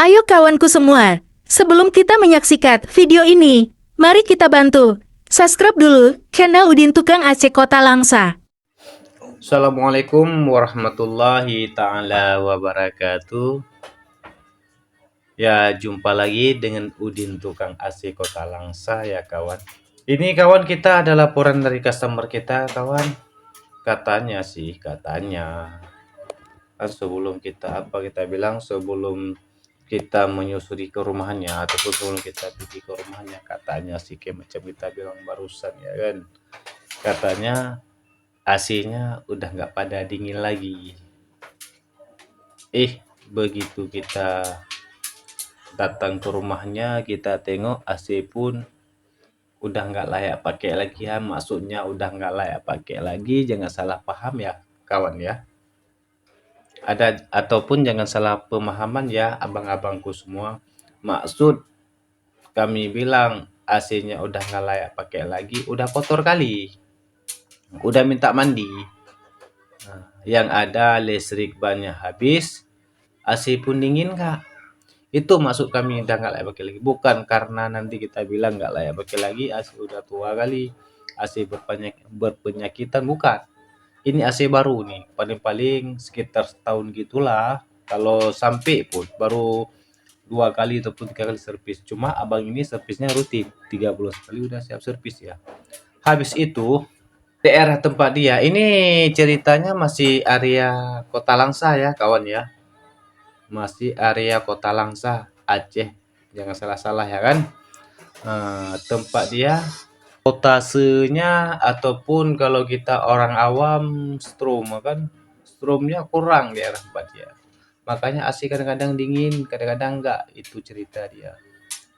Ayo kawanku semua, sebelum kita menyaksikan video ini, mari kita bantu subscribe dulu channel Udin Tukang AC Kota Langsa. Assalamualaikum warahmatullahi ta'ala wabarakatuh. Ya, jumpa lagi dengan Udin Tukang AC Kota Langsa ya kawan. Ini kawan, kita ada laporan dari customer kita kawan. Katanya kan sebelum sebelum kita menyusuri ke rumahnya ataupun sebelum kita pergi ke rumahnya, katanya sih kayak macam kita bilang barusan ya kan. Katanya AC-nya udah nggak pada dingin lagi. Begitu kita datang ke rumahnya, kita tengok AC pun udah nggak layak pakai lagi ya. Maksudnya udah nggak layak pakai lagi, jangan salah paham ya kawan ya. Ataupun jangan salah pemahaman ya abang-abangku semua. Maksud kami bilang AC-nya udah nggak layak pakai lagi, udah kotor kali, udah minta mandi. Yang ada listrik banyak habis, AC pun dingin kak. Itu maksud kami udah nggak layak pakai lagi. Bukan karena nanti kita bilang nggak layak pakai lagi, AC udah tua kali, AC berpenyakitan, bukan. Ini AC baru nih, paling-paling sekitar setahun gitulah. Kalau sampai pun baru 2 kali ataupun 3 kali servis. Cuma abang ini servisnya rutin, 3 bulan sekali udah siap servis ya. Habis itu daerah tempat dia ini ceritanya masih area Kota Langsa ya kawan ya. Masih area Kota Langsa, Aceh. Jangan salah-salah ya kan. Tempat dia potasenya ataupun kalau kita orang awam strom kan, stromnya kurang di daerah tempat dia. Makanya AC kadang-kadang dingin, kadang-kadang enggak. Itu cerita dia.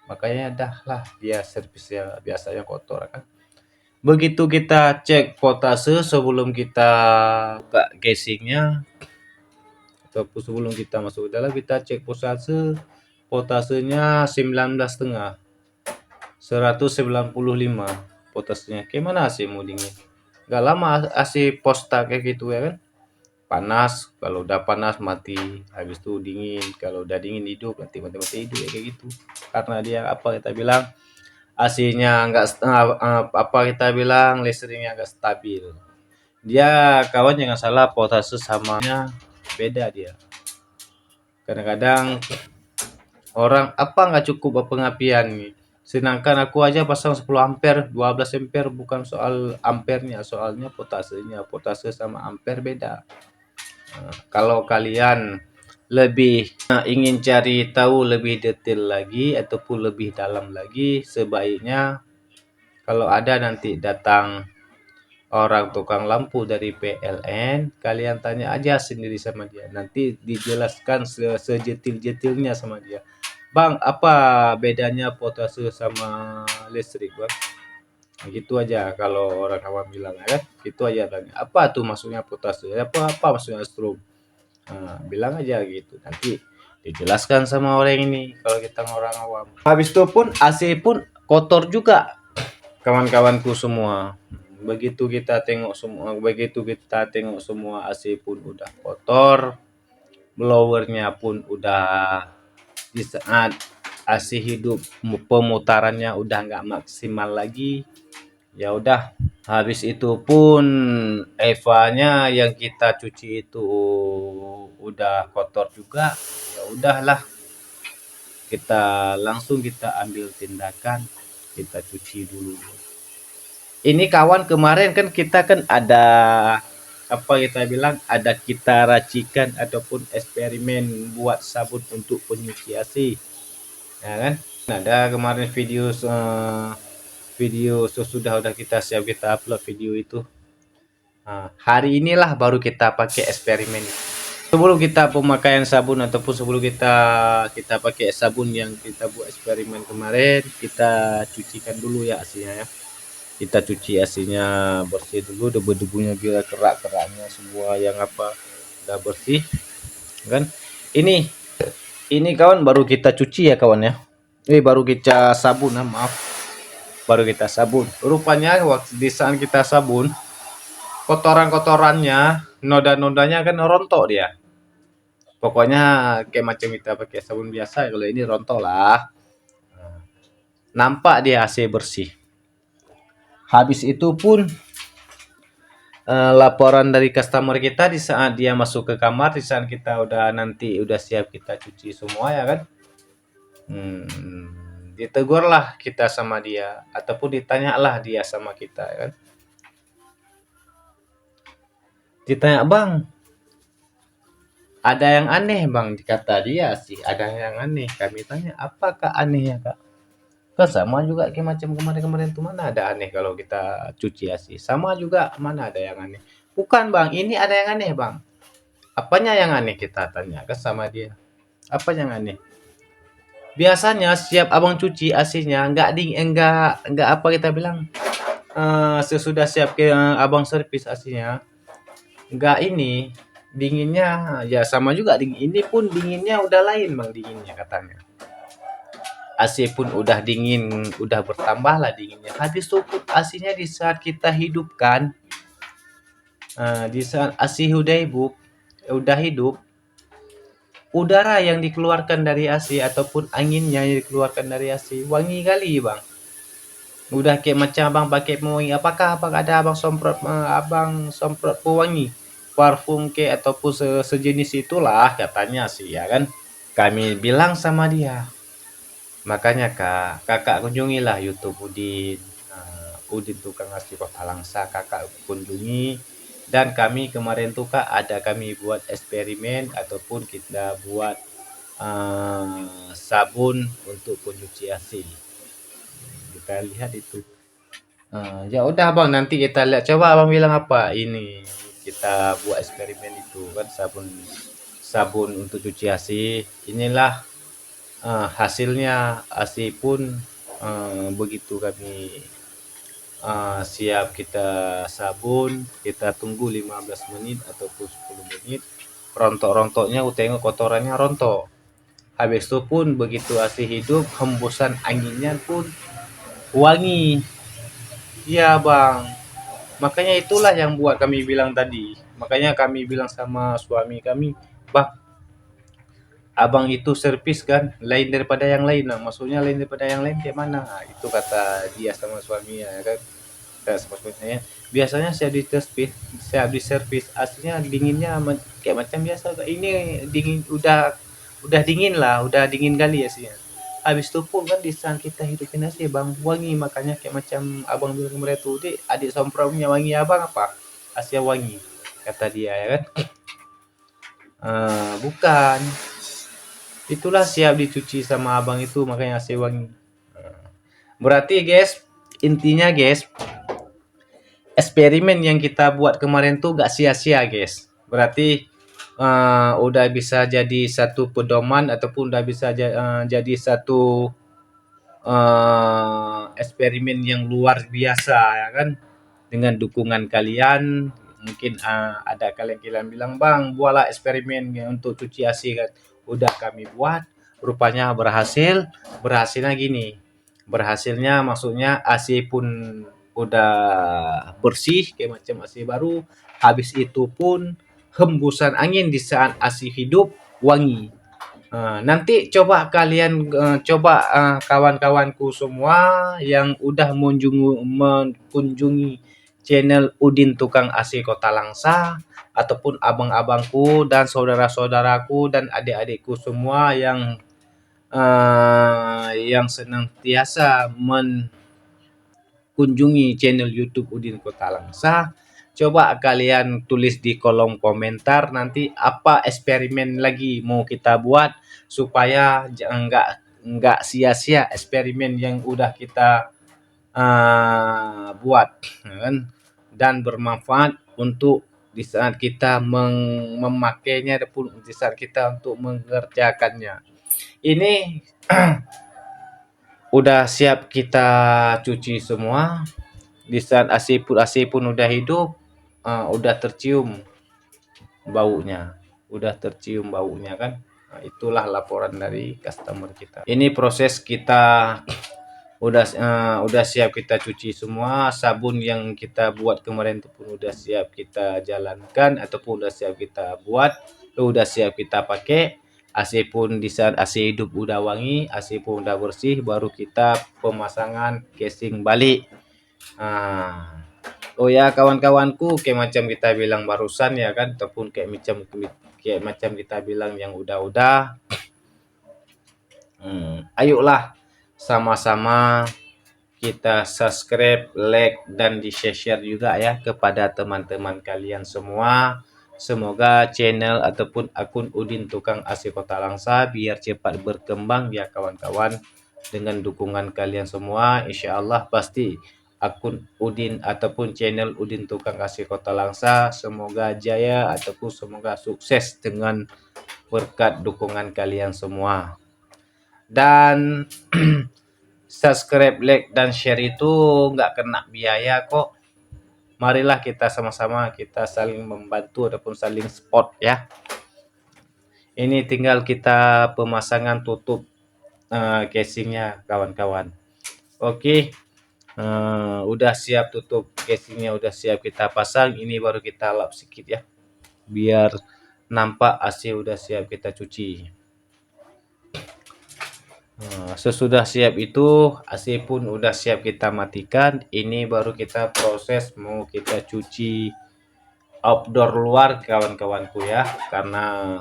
Makanya dah lah dia servisnya biasanya kotor kan. Begitu kita cek potase sebelum kita buka casingnya ataupun sebelum kita masuk ke dalam, kita cek potasenya 19,5, 195 potasenya. Gimana AC mau dingin? Gak lama AC posta kayak gitu ya kan. Panas, kalau udah panas mati, habis itu dingin, kalau udah dingin hidup, nanti mati hidup ya kayak gitu. Karena dia apa kita bilang AC-nya kita bilang listriknya enggak stabil. Dia kawan jangan salah, potase samanya beda dia. Kadang-kadang orang nggak cukup pengapian nih. Sedangkan aku aja pasang 10 ampere, 12 ampere, bukan soal ampernya, soalnya potasenya. Potase sama ampere beda. Kalau kalian lebih ingin cari tahu lebih detail lagi ataupun lebih dalam lagi, sebaiknya kalau ada nanti datang orang tukang lampu dari PLN, kalian tanya aja sendiri sama dia. Nanti dijelaskan sejetil-jetilnya sama dia. Bang, apa bedanya potase sama listrik, Bang? Nah, gitu aja kalau orang awam bilang ya kan. Gitu aja tanya. Apa tuh maksudnya potase? Apa maksudnya strom? Bilang aja gitu. Nanti dijelaskan sama orang ini kalau kita orang awam. Habis itu pun AC pun kotor juga, kawan-kawanku semua. Begitu kita tengok semua AC pun udah kotor, blowernya pun udah di saat AC hidup pemutarannya udah nggak maksimal lagi. Ya udah, habis itu pun Evanya yang kita cuci itu udah kotor juga. Ya udahlah, kita ambil tindakan, kita cuci dulu. Ini kawan, kemarin kan kita kan ada kita racikan ataupun eksperimen buat sabun untuk penyuci AC ya kan. Ada kemarin video sesudah udah kita upload video itu. Hari inilah baru kita pakai eksperimen. Sebelum kita pemakaian sabun ataupun sebelum kita pakai sabun yang kita buat eksperimen kemarin, kita cucikan dulu ya AC-nya ya. Kita cuci AC-nya bersih dulu, debu-debunya biar kerak-keraknya semua yang udah bersih kan. Ini kawan baru kita cuci ya kawan ya. Baru kita sabun, maaf. Baru kita sabun. Rupanya waktu di saat kita sabun, kotoran-kotorannya, noda-nodanya kan rontok dia. Pokoknya kayak macam kita pakai sabun biasa, kalau ini rontok lah. Nampak dia AC bersih. Habis itu pun laporan dari customer kita di saat dia masuk ke kamar, di saat kita udah siap kita cuci semua ya kan. Ditegurlah kita sama dia ataupun ditanyalah dia sama kita ya kan. Ditanya, "Bang, ada yang aneh Bang," kata dia sih, "ada yang aneh." Kami tanya, "Apakah anehnya, Kak?" Kan sama juga kayak macam kemarin-kemarin tuh, mana ada aneh kalau kita cuci AC. Sama juga, mana ada yang aneh. "Bukan Bang, ini ada yang aneh Bang." "Apanya yang aneh?" kita tanya kan sama dia. "Apa yang aneh?" Biasanya setiap Abang cuci AC-nya enggak apa kita bilang, sesudah siap ke Abang servis AC-nya, enggak ini, dinginnya ya sama juga ini pun dinginnya udah lain Bang, dinginnya katanya. AC pun udah dingin, udah bertambah lah dinginnya. Habis itu pun AC-nya di saat kita hidupkan, di saat AC udah hidup, udara yang dikeluarkan dari AC ataupun anginnya yang dikeluarkan dari AC wangi kali Bang. Udah kayak macam Abang pakai pewangi. Apakah ada Abang semprot pewangi, parfum ke ataupun sejenis itulah katanya sih ya kan. Kami bilang sama dia, makanya kakak kunjungilah YouTube Udin, Udin Tukang Asi Kota Langsa, kakak kunjungi. Dan kami kemarin tuh Kak ada kami buat eksperimen ataupun kita buat sabun untuk pencuci AC. Kita lihat itu. Ya udah Bang, nanti kita lihat. Coba Abang bilang apa ini? Kita buat eksperimen itu kan sabun untuk cuci AC. Inilah hasilnya. AC pun begitu kami siap kita sabun, kita tunggu 15 menit ataupun 10 menit. Rontok-rontoknya tengok kotorannya rontok. Habis itu pun begitu AC hidup, hembusan anginnya pun wangi. Iya Bang, makanya itulah yang buat kami bilang tadi. Makanya kami bilang sama suami kami, "Bang, Abang itu servis kan lain daripada yang lain." Nah, maksudnya lain daripada yang lain kayak mana? Nah, itu kata dia sama suaminya ya kan. Kata sama suaminya, "Biasanya saya di servis aslinya dinginnya kayak macam biasa. Ini dingin udah dingin lah, udah dingin kali ya sih." Habis itu pun kan di saat kita hidupin AC Bang, wangi makanya kayak macam Abang bilang kemarin tuh, "Dek, adik somprongnya wangi Abang apa?" "AC wangi," kata dia ya kan. Bukan. Itulah siap dicuci sama Abang itu makanya AC wangi. Berarti guys, intinya guys, eksperimen yang kita buat kemarin tuh gak sia-sia guys. Berarti udah bisa jadi satu pedoman ataupun udah bisa jadi satu eksperimen yang luar biasa ya kan, dengan dukungan kalian. Mungkin ada kalian bilang, "Bang, buatlah eksperimen untuk cuci AC," kan. Udah kami buat, rupanya berhasilnya gini, berhasilnya maksudnya AC pun udah bersih kayak macam AC baru. Habis itu pun hembusan angin di saat AC hidup wangi. Nanti coba kalian kawan-kawanku semua yang udah mengunjungi channel Udin Tukang AC Kota Langsa ataupun abang-abangku dan saudara-saudaraku dan adik-adikku semua yang senantiasa mengunjungi channel YouTube Udin Kota Langsa. Coba kalian tulis di kolom komentar nanti apa eksperimen lagi mau kita buat supaya nggak sia-sia eksperimen yang udah kita buat kan, dan bermanfaat untuk di saat kita memakainya ataupun di saat kita untuk mengerjakannya. Ini udah siap kita cuci semua. Di saat AC pun udah hidup, udah tercium baunya kan. Nah, itulah laporan dari customer kita. Ini proses kita udah siap kita cuci semua. Sabun yang kita buat kemarin itu pun udah siap kita jalankan ataupun udah siap kita buat. udah siap kita pakai, AC pun di saat AC hidup udah wangi, AC pun udah bersih, baru kita pemasangan casing balik. Nah, oh ya kawan-kawanku, kayak macam kita bilang barusan ya kan, ataupun kayak macam kita bilang yang udah-udah. Ayolah sama-sama kita subscribe, like, dan di-share juga ya kepada teman-teman kalian semua. Semoga channel ataupun akun Udin Tukang AC Kota Langsa biar cepat berkembang ya kawan-kawan. Dengan dukungan kalian semua, insya Allah pasti akun Udin ataupun channel Udin Tukang AC Kota Langsa semoga jaya ataupun semoga sukses dengan berkat dukungan kalian semua. Dan subscribe, like, dan share itu nggak kena biaya kok. Marilah kita sama-sama kita saling membantu ataupun saling support ya. Ini tinggal kita pemasangan tutup casingnya kawan-kawan. Oke, udah siap tutup casingnya, udah siap kita pasang. Ini baru kita lap sedikit ya, biar nampak AC udah siap kita cuci. Sesudah siap itu AC pun udah siap kita matikan. Ini baru kita proses mau kita cuci outdoor luar kawan-kawanku ya, karena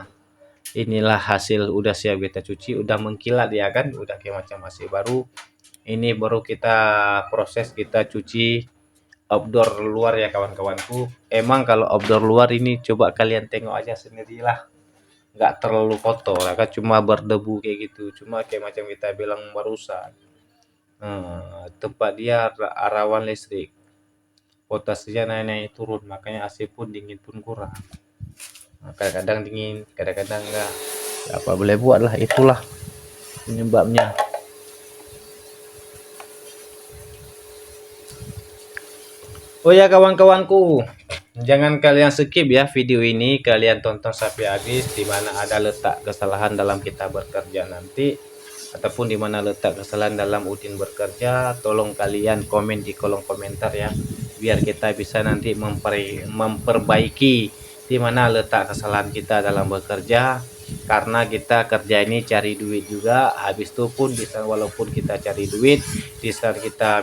inilah hasil udah siap kita cuci, udah mengkilat ya kan, udah kayak macam AC baru. Ini baru kita proses kita cuci outdoor luar ya kawan-kawanku. Emang kalau outdoor luar ini coba kalian tengok aja sendirilah, nggak terlalu kotor kan, cuma berdebu kayak gitu, cuma kayak macam kita bilang barusan, tempat dia rawan listrik, voltasenya naik turun, makanya AC pun dingin pun kurang. Kadang-kadang dingin, kadang-kadang enggak, ya, apa boleh buat lah, itulah penyebabnya. Oh ya kawan-kawanku, jangan kalian skip ya video ini, kalian tonton sampai habis, di mana ada letak kesalahan dalam kita bekerja nanti, ataupun di mana letak kesalahan dalam Udin bekerja, tolong kalian komen di kolom komentar ya, biar kita bisa nanti memperbaiki di mana letak kesalahan kita dalam bekerja. Karena kita kerja ini cari duit juga, habis itu pun bisa walaupun kita cari duit, di saat kita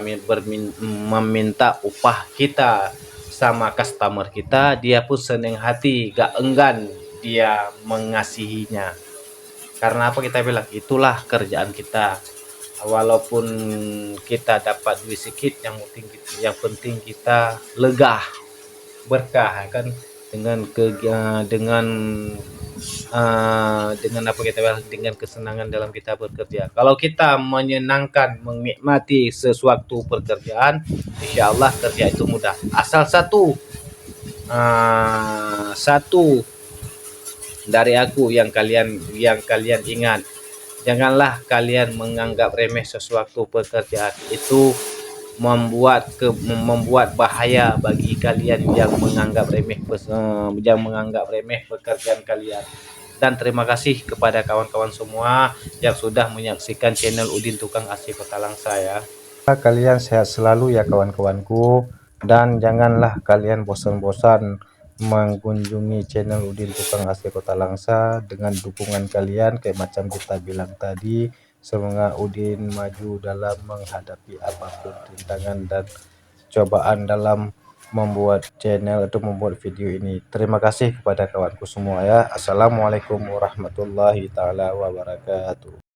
meminta upah kita sama customer kita, dia pun senang hati, gak enggan dia mengasihinya. Karena apa kita bilang, itulah kerjaan kita. Walaupun kita dapat duit sedikit, yang penting kita lega, berkah kan, dengan apa kita bilang, dengan kesenangan dalam kita bekerja. Kalau kita menyenangkan, menikmati sesuatu pekerjaan, insya Allah kerja itu mudah. Asal satu dari aku yang kalian ingat, janganlah kalian menganggap remeh sesuatu pekerjaan. Itu membuat bahaya bagi kalian yang menganggap remeh pekerjaan kalian. Dan terima kasih kepada kawan-kawan semua yang sudah menyaksikan channel Udin Tukang AC Kota Langsa ya. Kalian sehat selalu ya kawan-kawanku, dan janganlah kalian bosan-bosan mengunjungi channel Udin Tukang AC Kota Langsa. Dengan dukungan kalian kayak macam kita bilang tadi, semoga Udin maju dalam menghadapi apapun rintangan dan cobaan dalam membuat channel atau membuat video ini. Terima kasih kepada kawanku semua ya. Assalamualaikum warahmatullahi taala wabarakatuh.